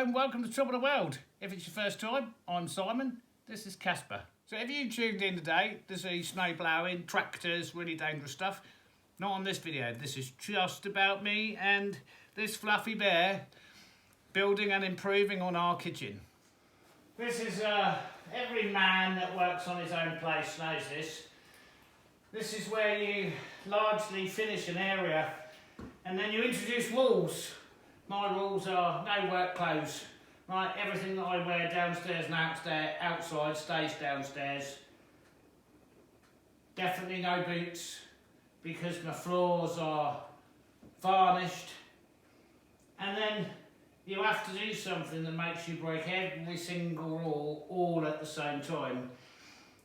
and welcome to Trouble the World. If it's your first time, I'm Simon, this is Casper. So if you tuned in today to see snow blowing, tractors, really dangerous stuff, not on this video. This is just about me and this fluffy bear building and improving on our kitchen. This is, every man that works on his own place knows this. This is where you largely finish an area and then you introduce rules. My rules are no work clothes. Right, everything that I wear downstairs and outside stays downstairs. Definitely no boots because my floors are varnished. And then you have to do something that makes you break every single rule all at the same time.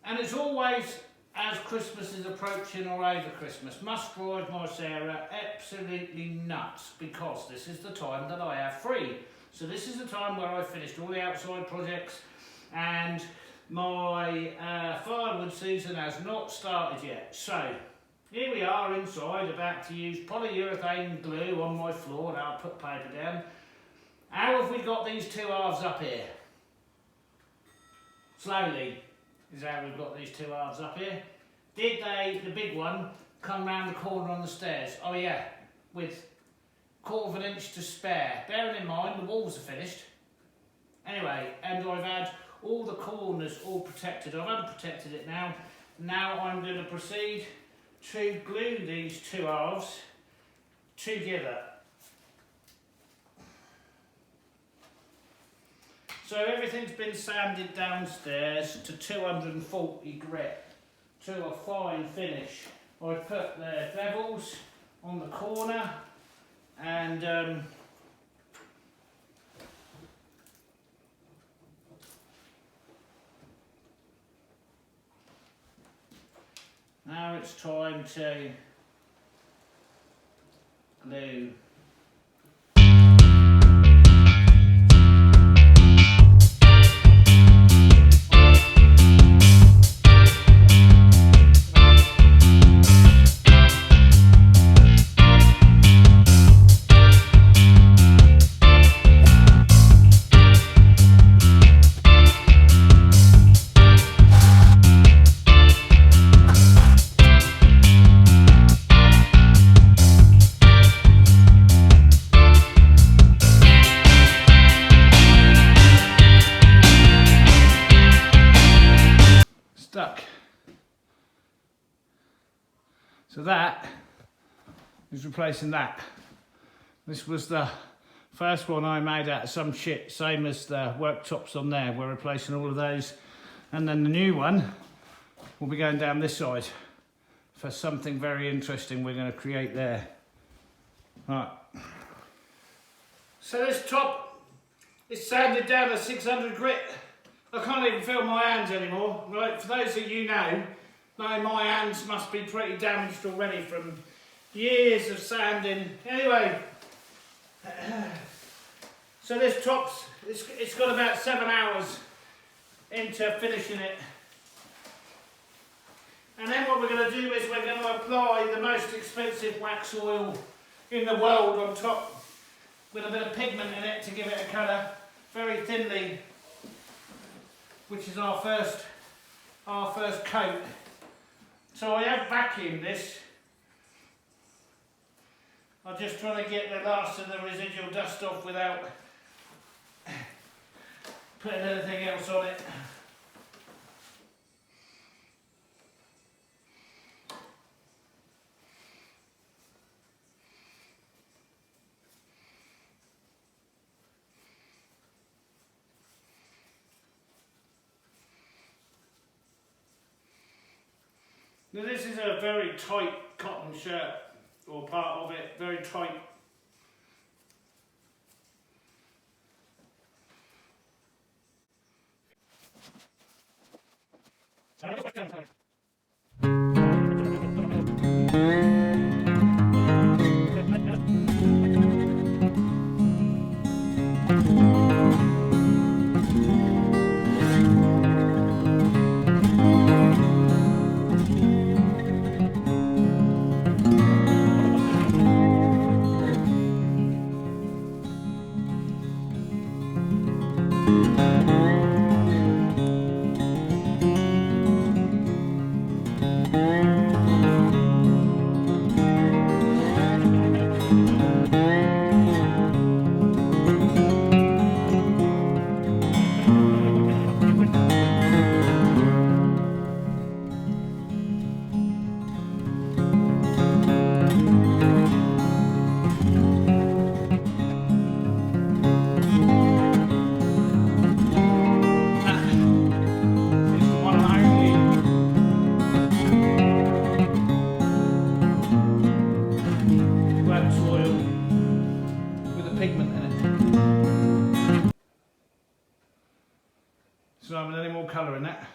And it's always as Christmas is approaching or over Christmas. Must drive my Sarah absolutely nuts because this is the time that I have free. So this is the time where I've finished all the outside projects and my firewood season has not started yet. So here we are inside, about to use polyurethane glue on my floor, and I'll put paper down. How have we got these two halves up here? Slowly is how we've got these two halves up here. Did they, the big one, come round the corner on the stairs? Oh yeah, with 1/4 of an inch to spare. Bearing in mind the walls are finished. Anyway, and I've had all the corners all protected. I've unprotected it now. Now I'm going to proceed to glue these two halves together. So everything's been sanded downstairs to 240 grit to a fine finish. I put the bevels on the corner and now it's time to glue. Stuck. So that is replacing that. This was the first one I made out of some shit, same as the worktops on there. We're replacing all of those, and then the new one will be going down this side for something very interesting we're going to create there. Right. So this top is sanded down to 600 grit. I can't even feel my hands anymore. Right, for those of you know my hands must be pretty damaged already from years of sanding. Anyway, so this top's, it's got about 7 hours into finishing it. And then what we're going to do is we're going to apply the most expensive wax oil in the world on top with a bit of pigment in it to give it a colour, very thinly, which is our first coat. So I have vacuumed this. I'm just trying to get the last of the residual dust off without putting anything else on it. Now this is a very tight cotton shirt, or part of it, very tight. So I haven't any more colour in that.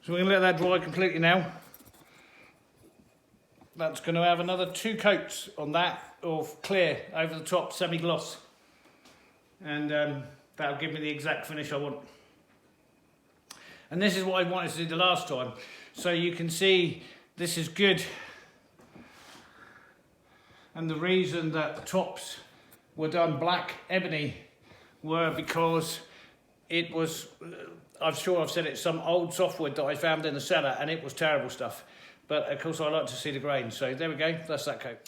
So we're going to let that dry completely now. That's going to have another 2 coats on that of clear over the top, semi-gloss. And that'll give me the exact finish I want. And this is what I wanted to do the last time. So you can see this is good. And the reason that the tops were done black ebony were because it was, I'm sure I've said it, some old softwood that I found in the cellar, and it was terrible stuff. But of course I like to see the grain. So there we go, that's that coat.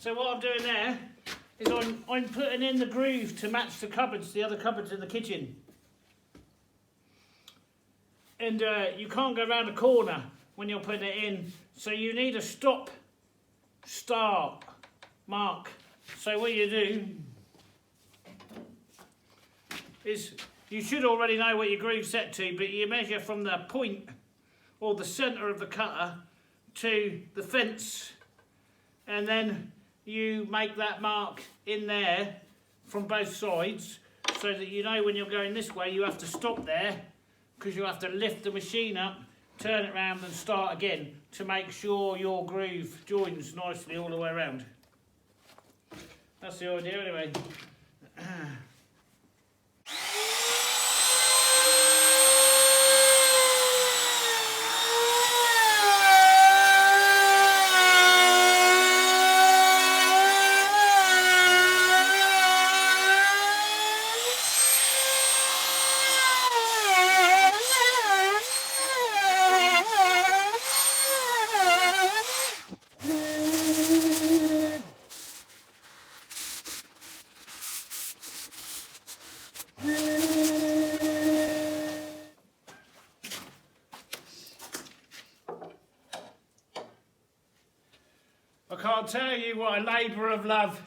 So what I'm doing there is I'm putting in the groove to match the cupboards, the other cupboards in the kitchen. And you can't go around a corner when you're putting it in, so you need a stop, start, mark. So what you do is, you should already know what your groove's set to, but you measure from the point or the centre of the cutter to the fence, and then you make that mark in there from both sides, so that you know when you're going this way you have to stop there, because you have to lift the machine up, turn it around and start again to make sure your groove joins nicely all the way around. That's the idea anyway. I can't tell you what a labour of love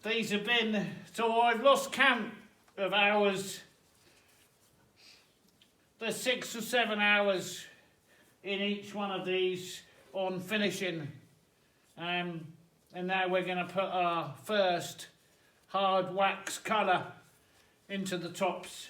these have been. So I've lost count of hours. There's 6 or 7 hours in each one of these on finishing. And now we're going to put our first hard wax colour into the tops.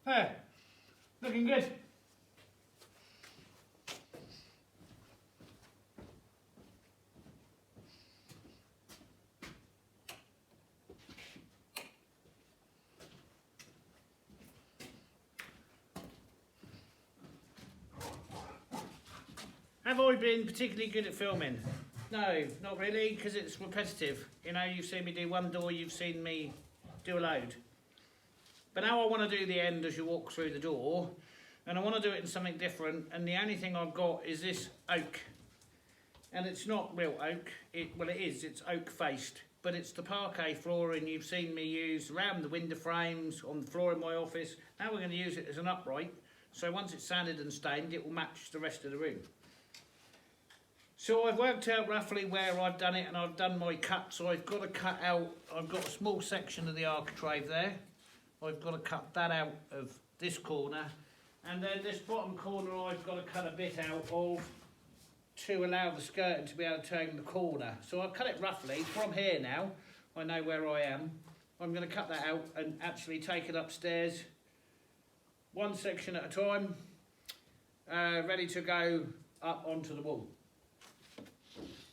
There, looking good. Have I been particularly good at filming? No, not really, because it's repetitive. You know, you've seen me do one door, you've seen me do a load. But now I want to do the end as you walk through the door, and I want to do it in something different, and the only thing I've got is this oak. And it's not real oak, well it is, it's oak faced, but it's the parquet flooring you've seen me use around the window frames, on the floor in my office. Now we're going to use it as an upright, so once it's sanded and stained, it will match the rest of the room. So I've worked out roughly where I've done it, and I've done my cut, so I've got to cut out, I've got a small section of the architrave there. I've got to cut that out of this corner, and then this bottom corner I've got to cut a bit out of to allow the skirting to be able to turn the corner. So I've cut it roughly from here now. I know where I am. I'm going to cut that out and actually take it upstairs, one section at a time, ready to go up onto the wall.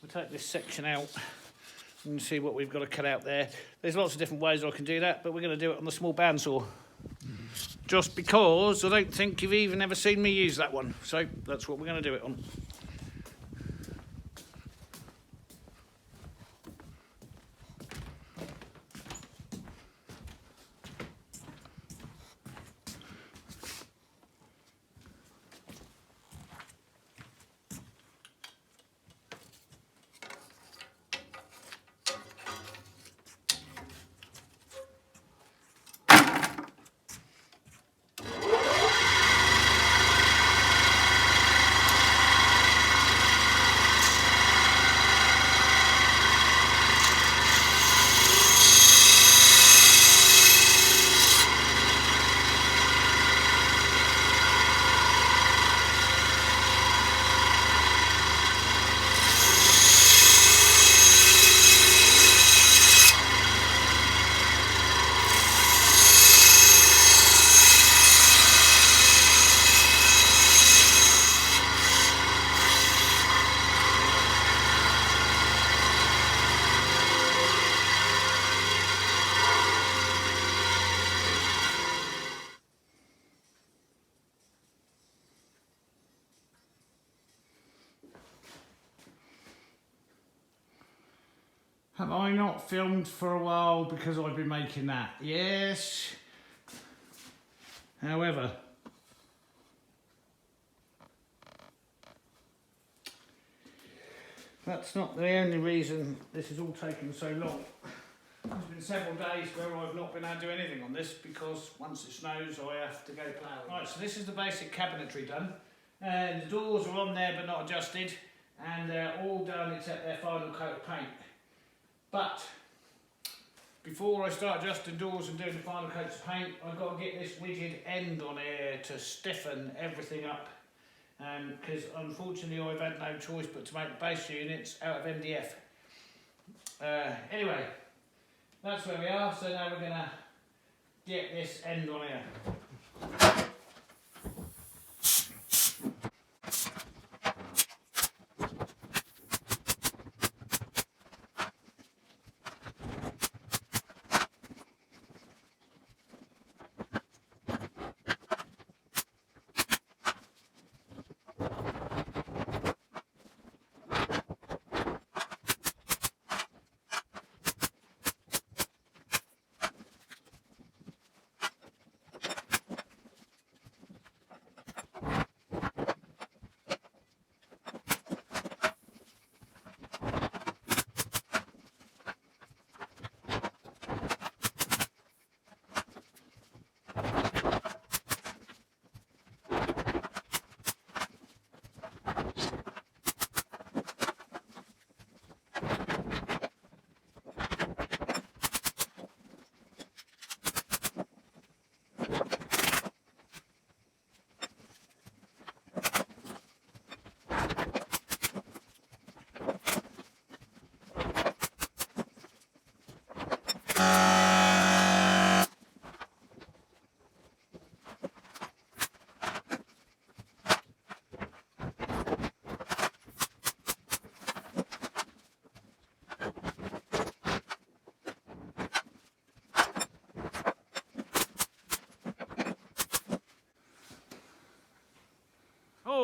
We'll take this section out and see what we've got to cut out there. There's lots of different ways I can do that, but we're going to do it on the small bandsaw. Just because I don't think you've even ever seen me use that one. So that's what we're going to do it on. Have I not filmed for a while because I've been making that? Yes. However, that's not the only reason this has all taken so long. There's been several days where I've not been able to do anything on this because once it snows I have to go ploughing. Right, so this is the basic cabinetry done. And the doors are on there but not adjusted, and they're all done except their final coat of paint. But before I start adjusting doors and doing the final coats of paint, I've got to get this widgeted end on here to stiffen everything up. Because unfortunately I've had no choice but to make the base units out of MDF. Anyway, that's where we are, so now we're going to get this end on here.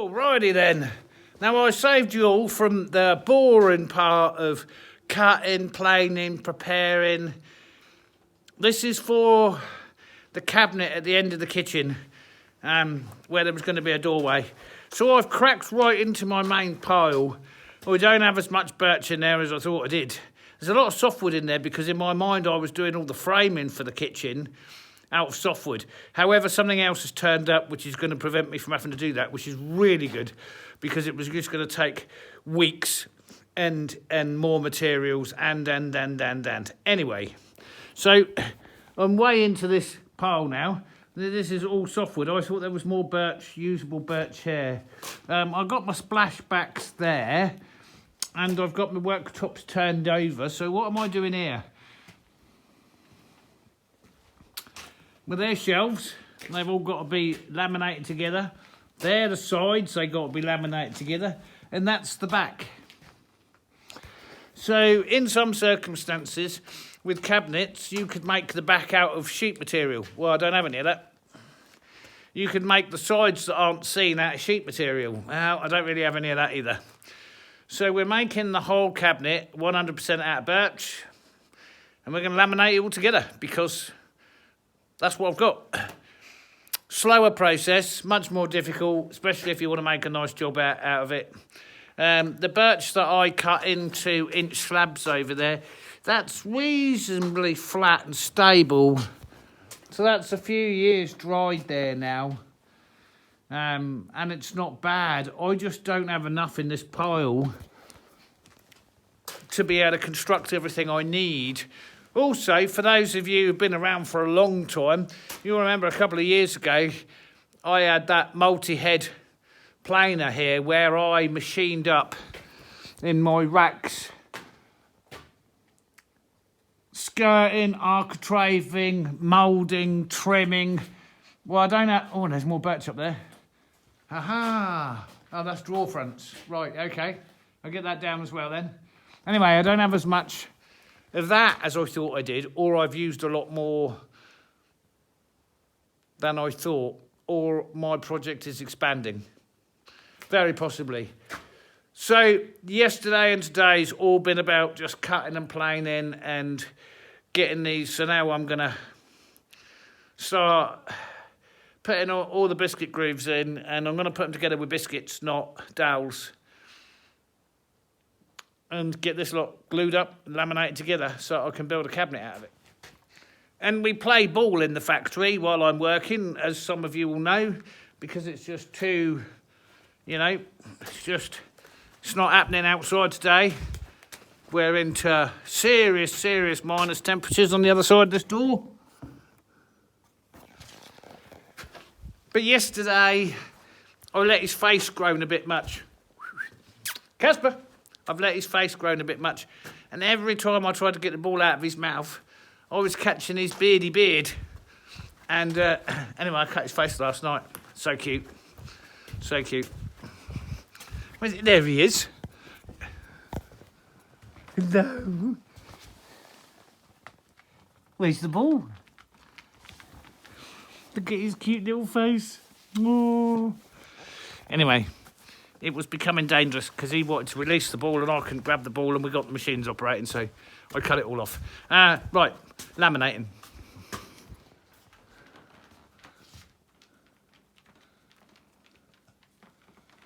Alrighty then. Now I saved you all from the boring part of cutting, planing, preparing. This is for the cabinet at the end of the kitchen, where there was going to be a doorway. So I've cracked right into my main pile. We don't have as much birch in there as I thought I did. There's a lot of softwood in there because in my mind I was doing all the framing for the kitchen out of softwood. However, something else has turned up which is going to prevent me from having to do that, which is really good because it was just going to take weeks and more materials and. Anyway, so I'm way into this pile now. This is all softwood. I thought there was more birch, usable birch here. I've got my splashbacks there and I've got my worktops turned over. So what am I doing here? Well, they're shelves. They've all got to be laminated together. They're the sides. They've got to be laminated together. And that's the back. So in some circumstances, with cabinets, you could make the back out of sheet material. Well, I don't have any of that. You could make the sides that aren't seen out of sheet material. Well, I don't really have any of that either. So we're making the whole cabinet 100% out of birch. And we're going to laminate it all together because that's what I've got. Slower process, much more difficult, especially if you want to make a nice job out of it. The birch that I cut into inch slabs over there, that's reasonably flat and stable. So that's a few years dried there now. And it's not bad. I just don't have enough in this pile to be able to construct everything I need. Also, for those of you who've been around for a long time, you'll remember a couple of years ago, I had that multi-head planer here where I machined up in my racks skirting, architraving, moulding, trimming. Well, I don't have... Oh, there's more birch up there. Aha! Oh, that's drawer fronts. Right, okay. I'll get that down as well then. Anyway, I don't have as much of that as I thought I did, or I've used a lot more than I thought, or my project is expanding. Very possibly. So yesterday and today's all been about just cutting and planing and getting these. So now I'm going to start putting all the biscuit grooves in, and I'm going to put them together with biscuits, not dowels, and get this lot glued up and laminated together so I can build a cabinet out of it. And we play ball in the factory while I'm working, as some of you will know, because it's just too, you know, it's not happening outside today. We're into serious minus temperatures on the other side of this door. But yesterday, I let his face grown a bit much. Casper, I've let his face grown a bit much. And every time I tried to get the ball out of his mouth, I was catching his beardy beard. And anyway, I cut his face last night. So cute. So cute. There he is. Hello. Where's the ball? Look at his cute little face. Oh. Anyway, it was becoming dangerous because he wanted to release the ball and I couldn't grab the ball and we got the machines operating, so I cut it all off. Right, laminating.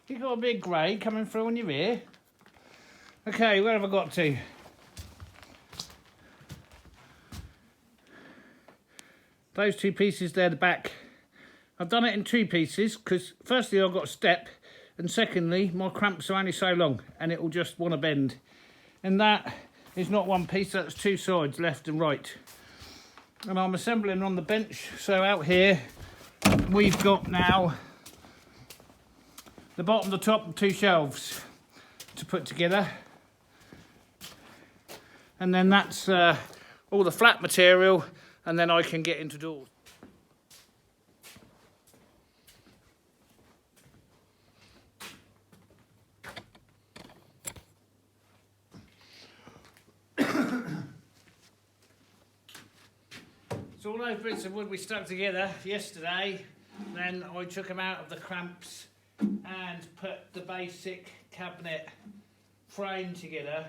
You got a bit of grey coming through on your ear. Okay, where have I got to? Those two pieces there, the back. I've done it in two pieces because firstly I've got a step and secondly my cramps are only so long and it will just want to bend. And that is not one piece, that's two sides, left and right. And I'm assembling on the bench. So out here we've got now the bottom, the top and two shelves to put together. And then that's all the flat material, and then I can get into doors. So all those bits of wood we stuck together yesterday, then I took them out of the cramps and put the basic cabinet frame together.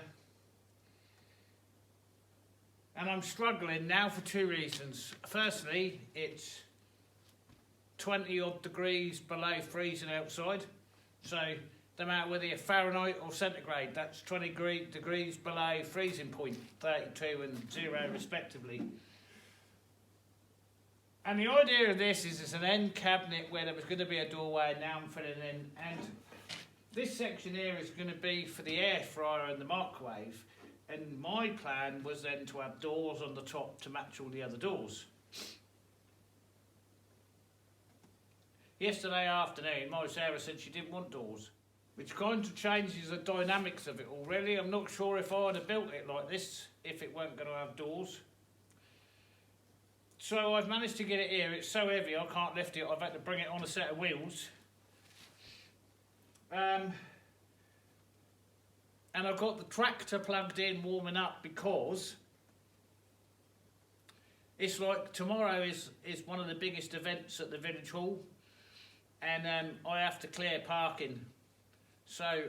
And I'm struggling now for two reasons. Firstly, it's 20 odd degrees below freezing outside. So no matter whether you're Fahrenheit or centigrade, that's 20 degrees below freezing point, 32 and 0 respectively. And the idea of this is it's an end cabinet where there was going to be a doorway, and now I'm filling in. And this section here is going to be for the air fryer and the microwave. And my plan was then to have doors on the top to match all the other doors. Yesterday afternoon, my Sarah said she didn't want doors, which kind of changes the dynamics of it all, really. I'm not sure if I'd have built it like this if it weren't going to have doors. So I've managed to get it here. It's so heavy I can't lift it. I've had to bring it on a set of wheels. And I've got the tractor plugged in warming up because it's like tomorrow is one of the biggest events at the village hall, and I have to clear parking. So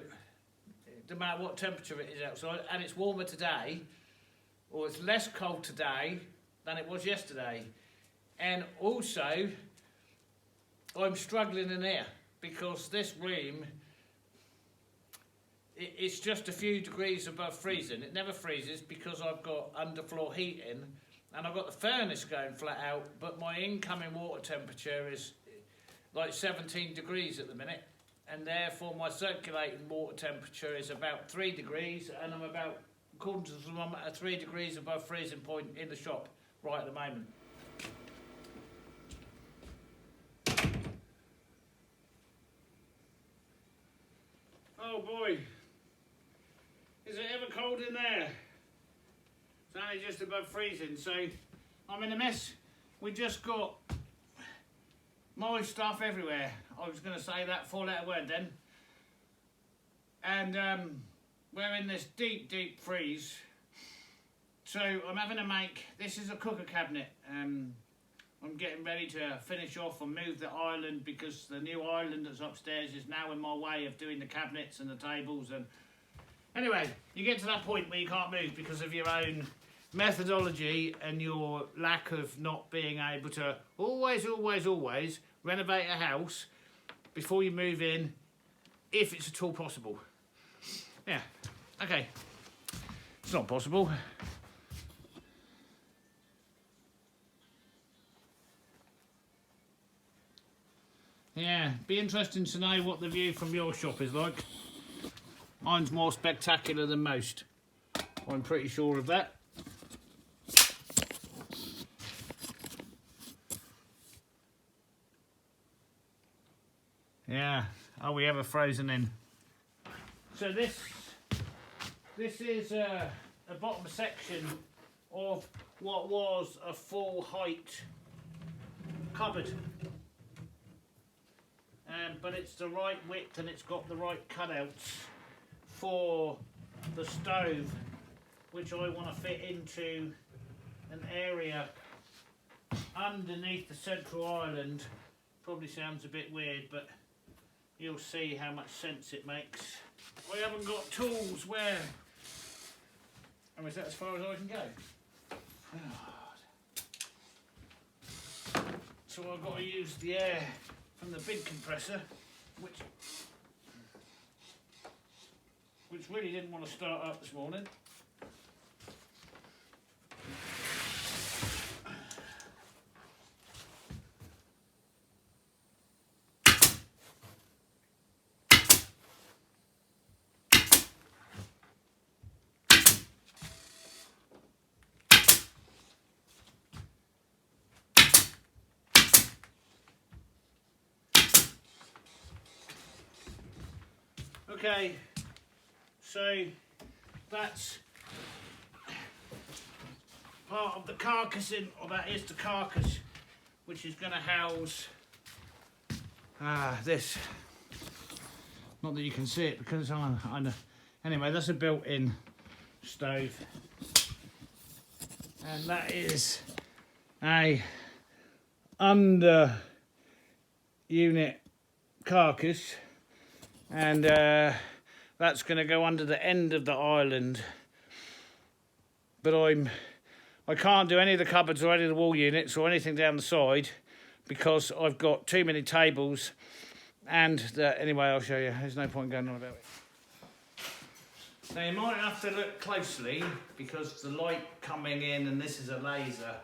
no matter what temperature it is outside, and it's warmer today, or it's less cold today than it was yesterday. And also I'm struggling in here because this room, it's just a few degrees above freezing. It never freezes because I've got underfloor heating and I've got the furnace going flat out, but my incoming water temperature is like 17 degrees at the minute, and therefore my circulating water temperature is about 3 degrees, and I'm about, according to the thermometer, 3 degrees above freezing point in the shop right at the moment. Oh boy. Is it ever cold in there? It's only just above freezing, so I'm in a mess. We just got my stuff everywhere. I was going to say that 4-letter word then. And we're in this deep, deep freeze. So I'm having to make, this is a cooker cabinet. I'm getting ready to finish off and move the island because the new island that's upstairs is now in my way of doing the cabinets and the tables. And anyway, you get to that point where you can't move because of your own methodology and your lack of not being able to always renovate a house before you move in, if it's at all possible. Yeah, okay. It's not possible. Yeah, be interesting to know what the view from your shop is like. Mine's more spectacular than most. I'm pretty sure of that. Yeah, are we ever frozen in? So this is a bottom section of what was a full height cupboard. But it's the right width and it's got the right cutouts for the stove, which I want to fit into an area underneath the central island. Probably sounds a bit weird, but you'll see how much sense it makes. I haven't got tools where... Oh, is that as far as I can go? God. So I've got to use the air from the big compressor, which really didn't want to start up this morning. Okay, so that's part of the carcassing, or that is the carcass, which is going to house this. Not that you can see it because I know. Anyway, that's a built-in stove, and that is a under unit carcass and that's going to go under the end of the island. But I can't do any of the cupboards or any of the wall units or anything down the side because I've got too many tables. And anyway, I'll show you. There's no point going on about it. Now you might have to look closely because the light coming in, and this is a laser.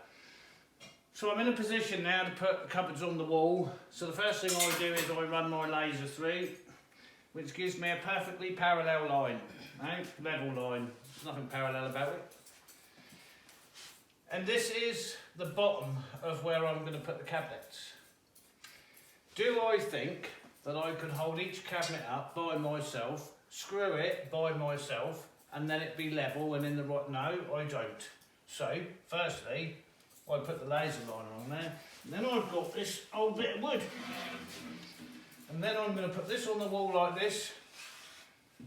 So I'm in a position now to put the cupboards on the wall. So the first thing I do is I run my laser through, which gives me a perfectly parallel line, level line. There's nothing parallel about it. And this is the bottom of where I'm going to put the cabinets. Do I think that I could hold each cabinet up by myself, screw it by myself, and then it be level and in the right? No, I don't. So, firstly, I put the laser liner on there, and then I've got this old bit of wood. And then I'm going to put this on the wall like this,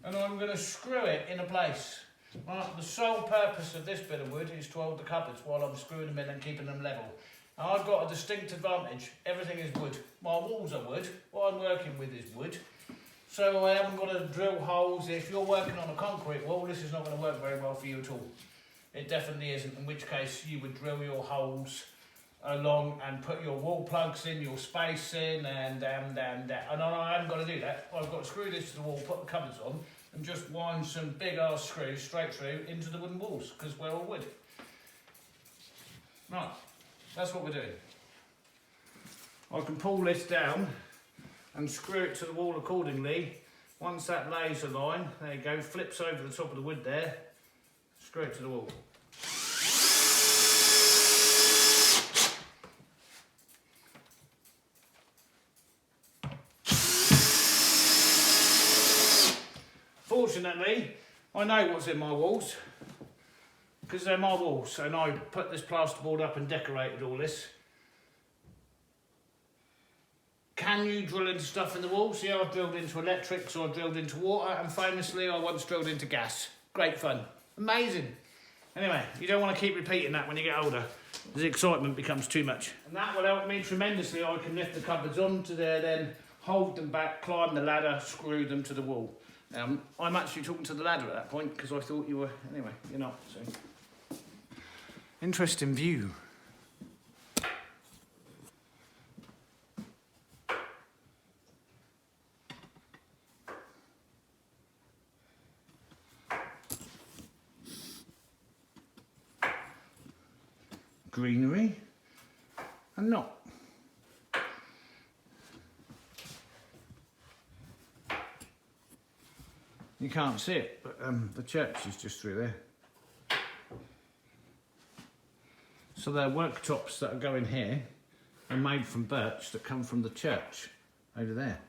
and I'm going to screw it in a place. Right, the sole purpose of this bit of wood is to hold the cupboards while I'm screwing them in and keeping them level. Now I've got a distinct advantage. Everything is wood. My walls are wood. What I'm working with is wood. So I haven't got to drill holes. If you're working on a concrete wall, this is not going to work very well for you at all. It definitely isn't, in which case you would drill your holes along and put your wall plugs in, your space in, and down. And I haven't got to do that. I've got to screw this to the wall, put the cupboards on, and just wind some big ass screws straight through into the wooden walls, because we're all wood. Right, that's what we're doing. I can pull this down and screw it to the wall accordingly. Once that laser line, there you go, flips over the top of the wood there, screw it to the wall. Fortunately, I know what's in my walls, because they're my walls, and I put this plasterboard up and decorated all this. Can you drill into stuff in the walls? Yeah, I've drilled into electrics, I've drilled into water, and famously I once drilled into gas. Great fun. Amazing. Anyway, you don't want to keep repeating that when you get older. The excitement becomes too much. And that will help me tremendously. I can lift the cupboards onto there, then hold them back, climb the ladder, screw them to the wall. I'm actually talking to the ladder at that point because I thought you were. Anyway, you're not. So. Interesting view. Greenery and not. You can't see it, but the church is just through there. So their worktops that are going here are made from birch that come from the church over there.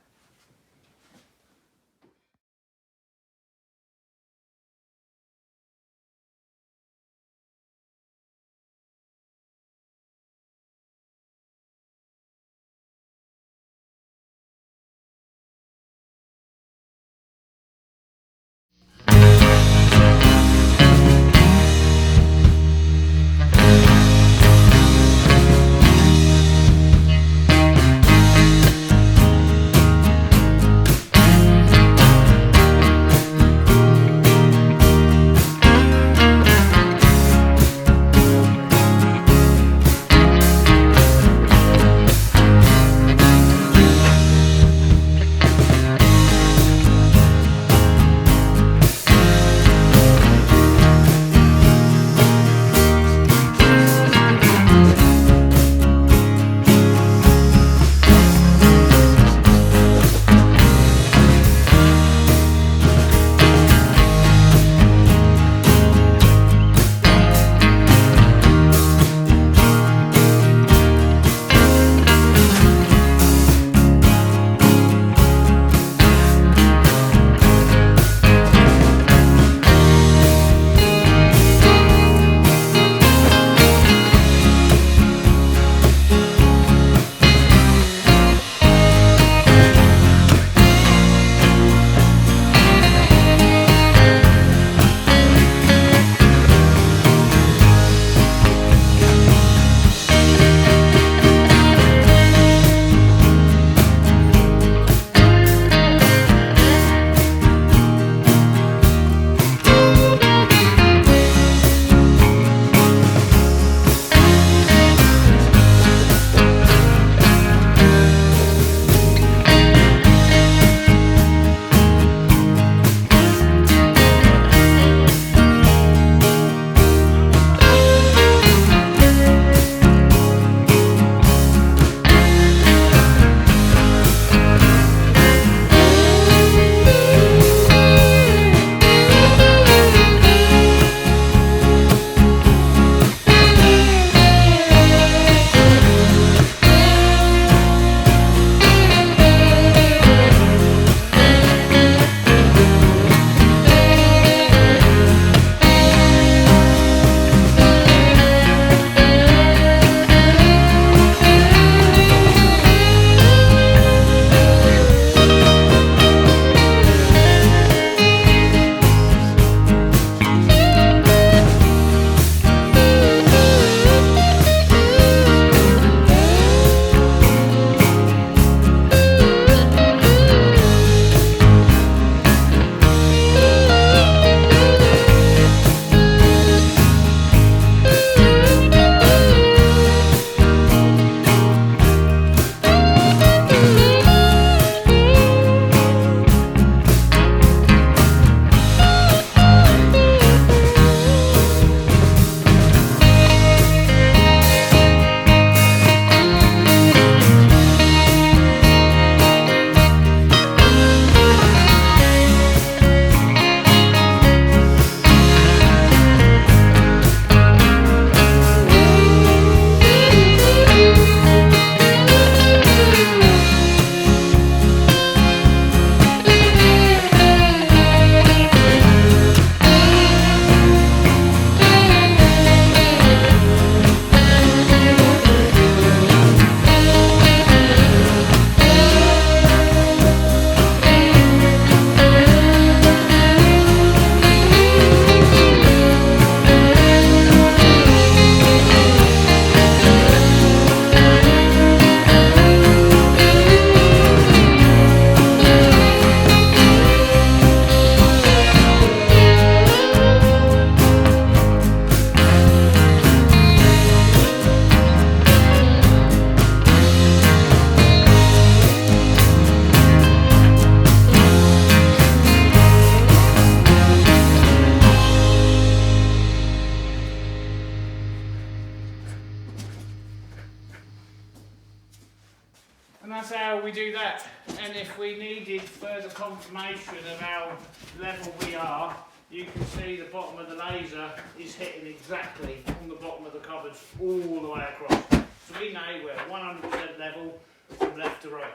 how we do that. And if we needed further confirmation of how level we are, you can see the bottom of the laser is hitting exactly on the bottom of the cupboards all the way across. So we know we're 100% level from left to right.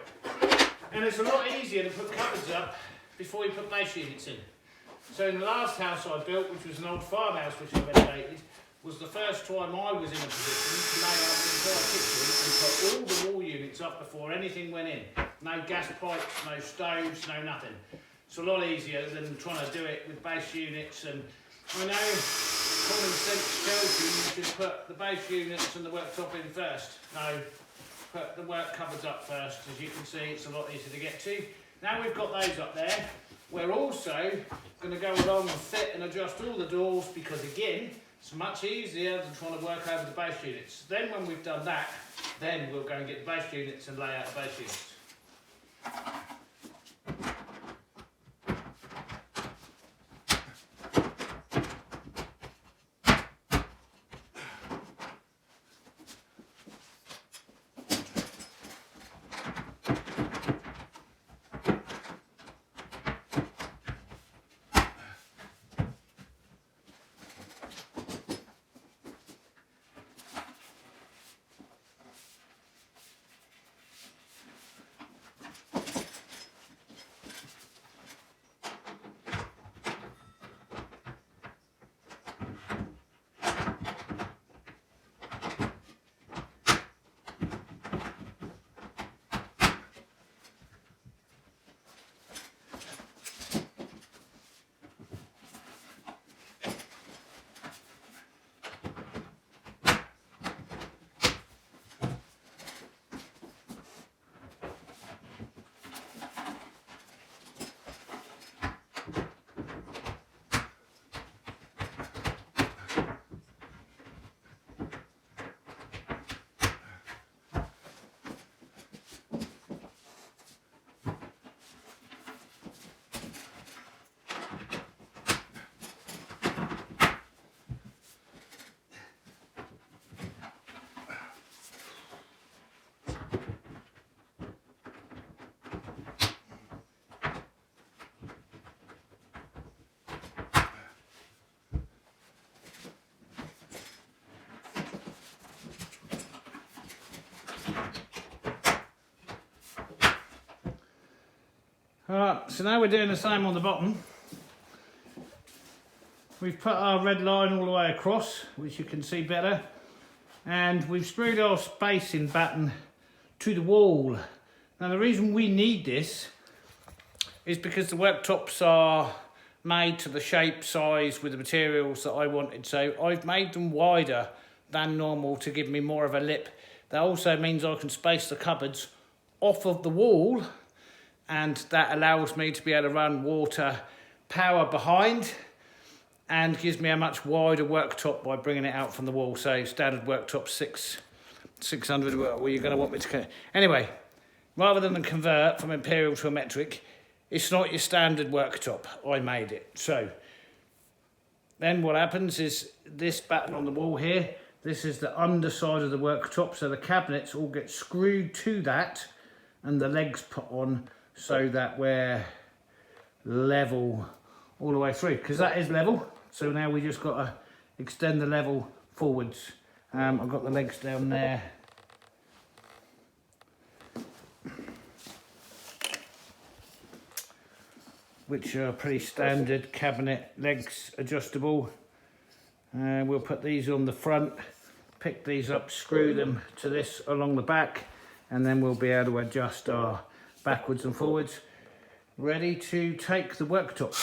And it's a lot easier to put cupboards up before you put base units in. So in the last house I built, which was an old farmhouse which I renovated, was the first time I was in a position to lay out the entire kitchen and put all the wall units up before anything went in. No gas pipes, no stoves, no nothing. It's a lot easier than trying to do it with base units. And I know common sense tells you should put the base units and the worktop in first. No, put the work cupboards up first. As you can see, it's a lot easier to get to. Now we've got those up there, we're also going to go along and fit and adjust all the doors, because again, it's much easier than trying to work over the base units. Then when we've done that, then we'll go and get the base units and lay out the base units. Alright, so now we're doing the same on the bottom. We've put our red line all the way across, which you can see better, and we've screwed our spacing batten to the wall. Now the reason we need this is because the worktops are made to the shape, size with the materials that I wanted, so I've made them wider than normal to give me more of a lip. That also means I can space the cupboards off of the wall, and that allows me to be able to run water power behind and gives me a much wider worktop by bringing it out from the wall. So standard worktop 600, well, you're going to want me to... Anyway, rather than convert from imperial to a metric, it's not your standard worktop. I made it. So then what happens is this batten on the wall here, this is the underside of the worktop, so the cabinets all get screwed to that and the legs put on so that we're level all the way through, because that is level. So now we just got to extend the level forwards. I've got the legs down there. Which are pretty standard cabinet legs, adjustable. We'll put these on the front, pick these up, screw them to this along the back, and then we'll be able to adjust our backwards and forwards, ready to take the worktop.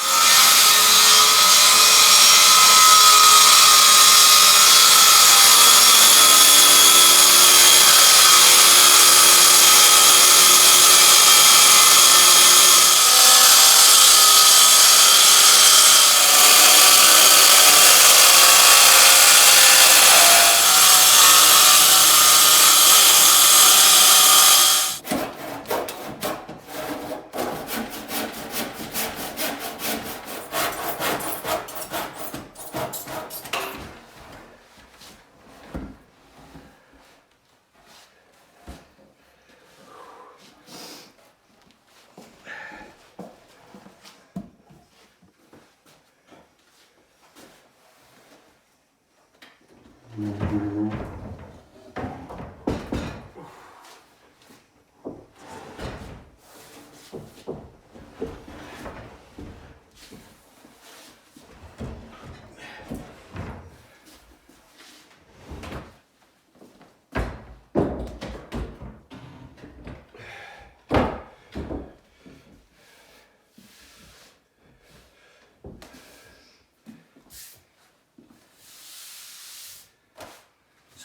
So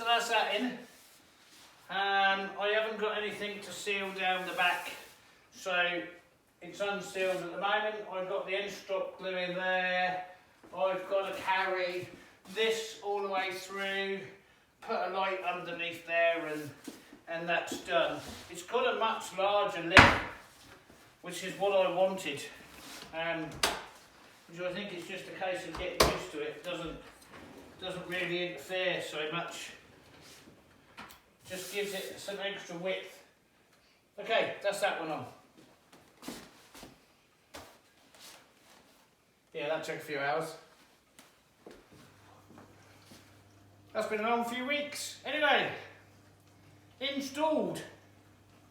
that's that in. I haven't got anything to seal down the back, so it's unsealed at the moment. I've got the end stop glue in there. I've got to carry this all the way through, put a light underneath there, and that's done. It's got a much larger lip, which is what I wanted. Which I think it's just a case of getting used to it. It doesn't really interfere so much. Just gives it some extra width. Okay, that's that one on. Yeah, that took a few hours. That's been a long few weeks. Anyway, installed.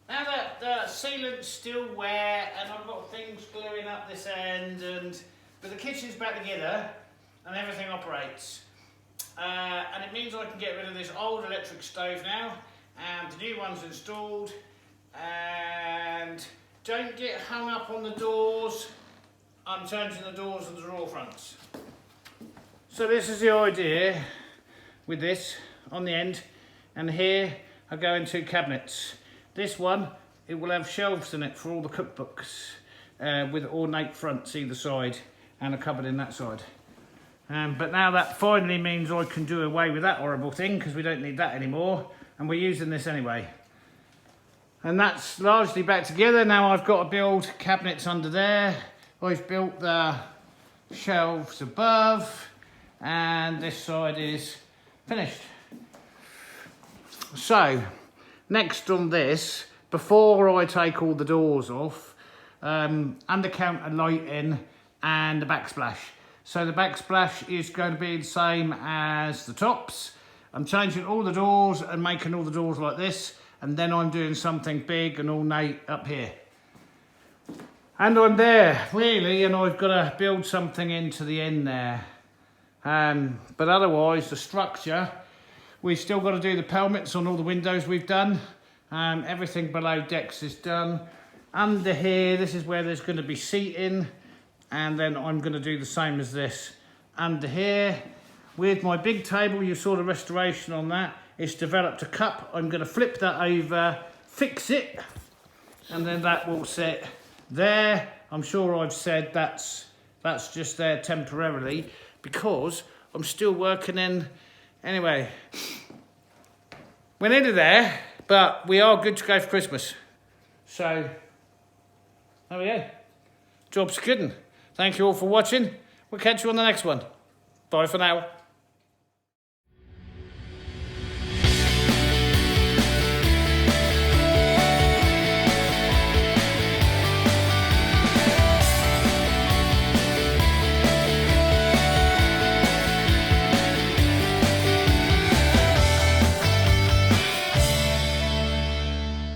Now that the sealant's still wet and I've got things gluing up this end, but the kitchen's back together and everything operates. And it means I can get rid of this old electric stove now, and the new one's installed. And don't get hung up on the doors. I'm changing the doors and the drawer fronts. So this is the idea with this on the end, and here I go into cabinets. This one, it will have shelves in it for all the cookbooks with ornate fronts either side and a cupboard in that side. But now that finally means I can do away with that horrible thing, because we don't need that anymore, and we're using this anyway. And that's largely back together. Now I've got to build cabinets under there. I've built the shelves above, and this side is finished. So, next on this, before I take all the doors off, under-counter lighting and the backsplash. So the backsplash is going to be the same as the tops. I'm changing all the doors and making all the doors like this, and then I'm doing something big and ornate up here. And I'm there, really, and I've got to build something into the end there. But otherwise, the structure, we've still got to do the pelmets on all the windows we've done. Everything below decks is done. Under here, this is where there's going to be seating, and then I'm going to do the same as this under here. With my big table, you saw the restoration on that. It's developed a cup. I'm going to flip that over, fix it, and then that will sit there. I'm sure I've said that's just there temporarily because I'm still working in. Anyway, we're nearly there, but we are good to go for Christmas. So, there we go. Job's good. Thank you all for watching. We'll catch you on the next one. Bye for now.